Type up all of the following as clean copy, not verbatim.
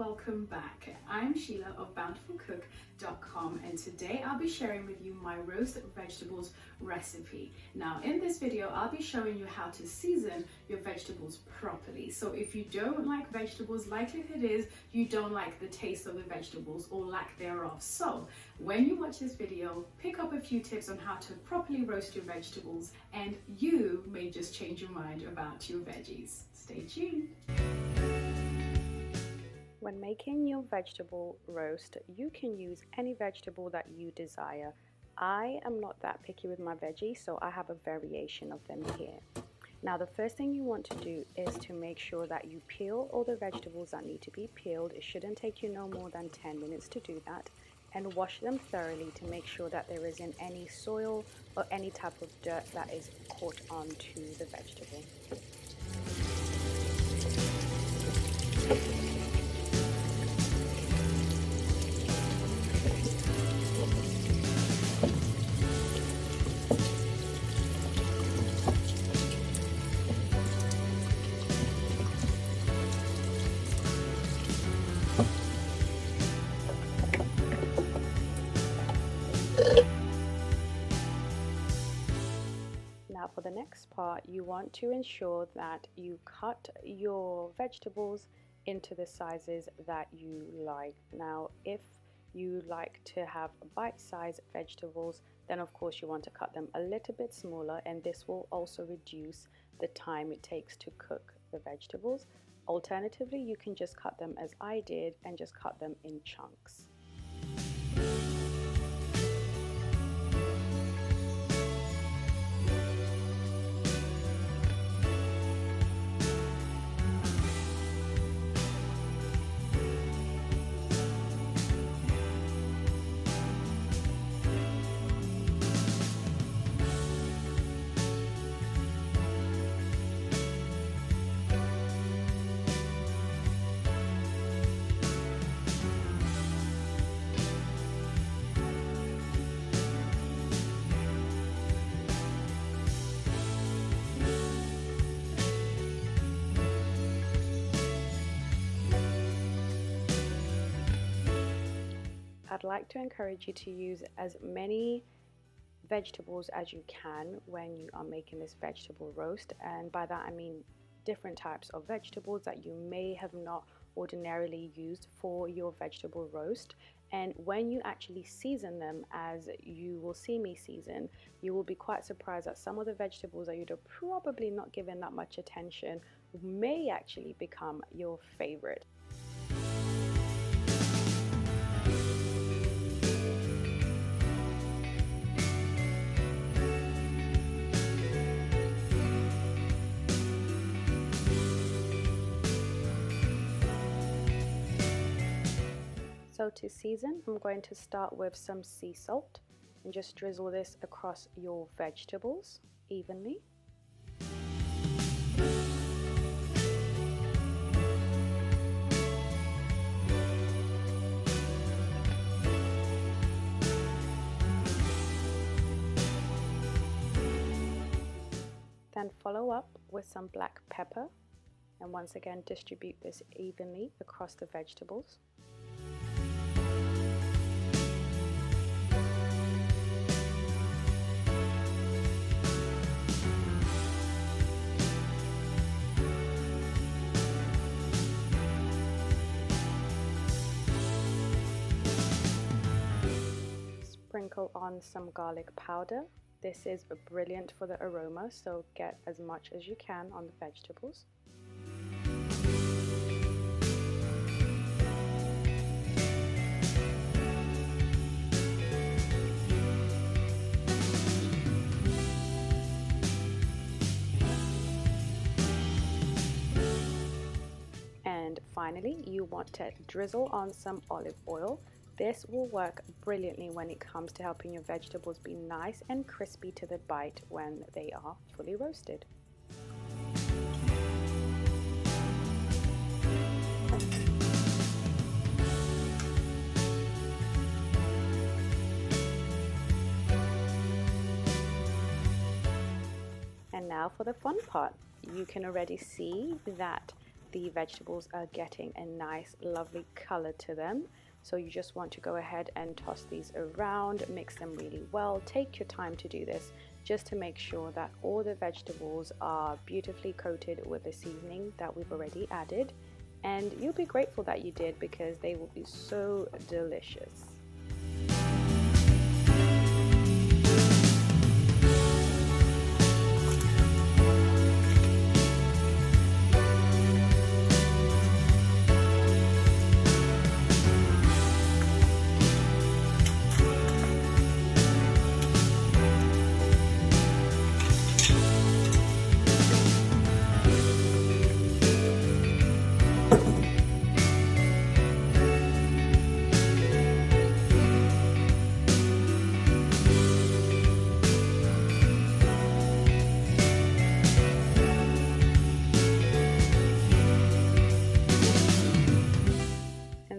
welcome back. I'm Sheila of bountifulcook.com, and today I'll be sharing with you my roast vegetables recipe. Now in this video I'll be showing you how to season your vegetables properly. So if you don't like vegetables, likelihood is you don't like the taste of the vegetables or lack thereof. So when you watch this video, pick up a few tips on how to properly roast your vegetables, and you may just change your mind about your veggies. Stay tuned. When making your vegetable roast, you can use any vegetable that you desire. I am not that picky with my veggies, so I have a variation of them here. Now, the first thing you want to do is to make sure that you peel all the vegetables that need to be peeled. It shouldn't take you no more than 10 minutes to do that. And wash them thoroughly to make sure that there isn't any soil or any type of dirt that is caught onto the vegetable. Now for the next part, you want to ensure that you cut your vegetables into the sizes that you like. Now if you like to have bite-sized vegetables, then of course you want to cut them a little bit smaller, and this will also reduce the time it takes to cook the vegetables. Alternatively, you can just cut them as I did and just cut them in chunks. I'd like to encourage you to use as many vegetables as you can when you are making this vegetable roast, and by that I mean different types of vegetables that you may have not ordinarily used for your vegetable roast. And when you actually season them, as you will see me season, you will be quite surprised that some of the vegetables that you'd have probably not given that much attention may actually become your favorite. So to season, I'm going to start with some sea salt and just drizzle this across your vegetables evenly. Then follow up with some black pepper, and once again distribute this evenly across the vegetables. Sprinkle on some garlic powder. This is brilliant for the aroma, so get as much as you can on the vegetables. And finally, you want to drizzle on some olive oil. This will work brilliantly when it comes to helping your vegetables be nice and crispy to the bite when they are fully roasted. And now for the fun part. You can already see that the vegetables are getting a nice lovely color to them. So you just want to go ahead and toss these around, mix them really well. Take your time to do this just to make sure that all the vegetables are beautifully coated with the seasoning that we've already added, and you'll be grateful that you did because they will be so delicious.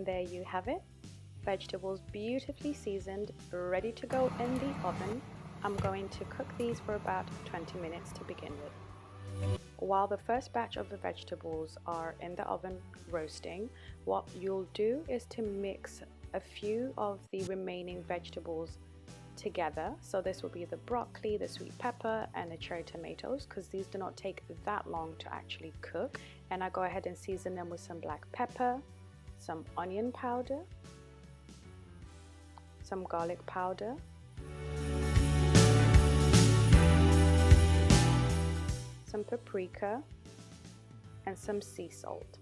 There you have it, vegetables beautifully seasoned, ready to go in the oven. I'm going to cook these for about 20 minutes to begin with. While the first batch of the vegetables are in the oven roasting, what you'll do is to mix a few of the remaining vegetables together. So this will be the broccoli, the sweet pepper, and the cherry tomatoes, because these do not take that long to actually cook. And I go ahead and season them with some black pepper, some onion powder, some garlic powder, some paprika, and some sea salt,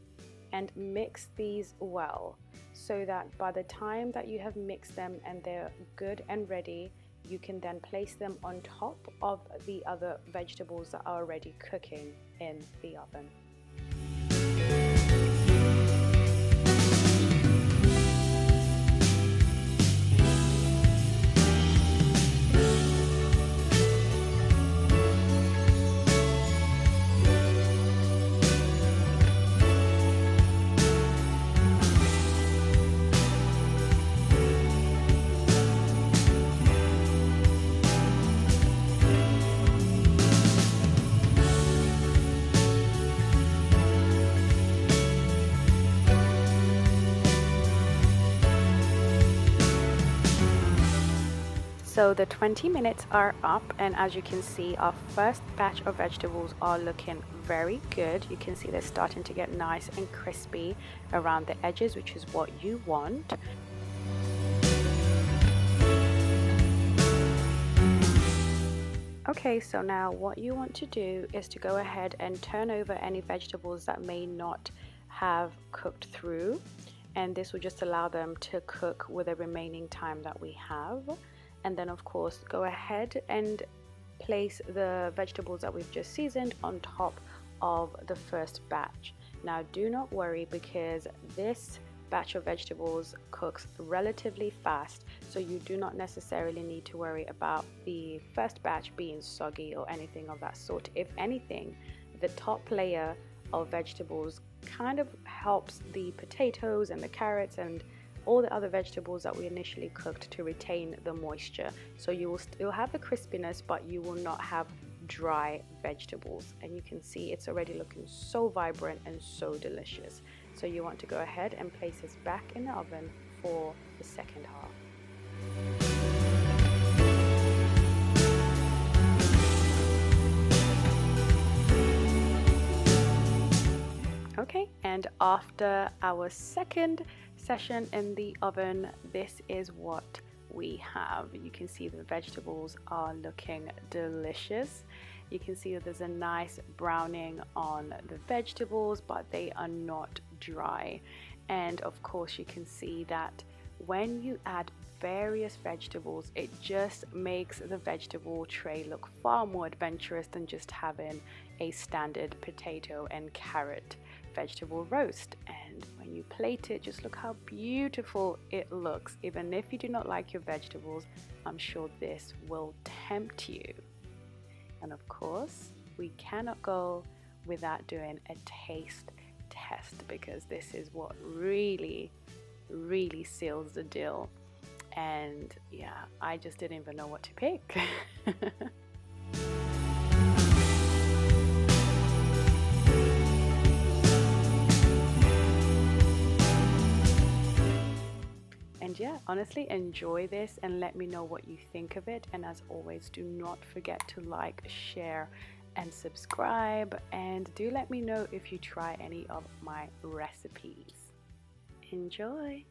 and mix these well so that by the time that you have mixed them and they're good and ready, you can then place them on top of the other vegetables that are already cooking in the oven. So the 20 minutes are up, and as you can see, our first batch of vegetables are looking very good. You can see they're starting to get nice and crispy around the edges, which is what you want. Okay, so now what you want to do is to go ahead and turn over any vegetables that may not have cooked through, and this will just allow them to cook with the remaining time that we have. And then of course go ahead and place the vegetables that we've just seasoned on top of the first batch. Now do not worry, because this batch of vegetables cooks relatively fast, so you do not necessarily need to worry about the first batch being soggy or anything of that sort. If anything, the top layer of vegetables kind of helps the potatoes and the carrots and all the other vegetables that we initially cooked to retain the moisture. So you will still have the crispiness, but you will not have dry vegetables. And you can see it's already looking so vibrant and so delicious. So you want to go ahead and place this back in the oven for the second half. Okay, and after our second session in the oven, this is what we have. You can see the vegetables are looking delicious. You can see that there's a nice browning on the vegetables, but they are not dry. And of course you can see that when you add various vegetables, it just makes the vegetable tray look far more adventurous than just having a standard potato and carrot vegetable roast. And when you plate it, just look how beautiful it looks. Even if you do not like your vegetables, I'm sure this will tempt you. And of course, we cannot go without doing a taste test, because this is what really seals the deal. And yeah, I just didn't even know what to pick. And yeah, honestly, enjoy this and let me know what you think of it. And as always, do not forget to like, share, and subscribe. And do let me know if you try any of my recipes. Enjoy!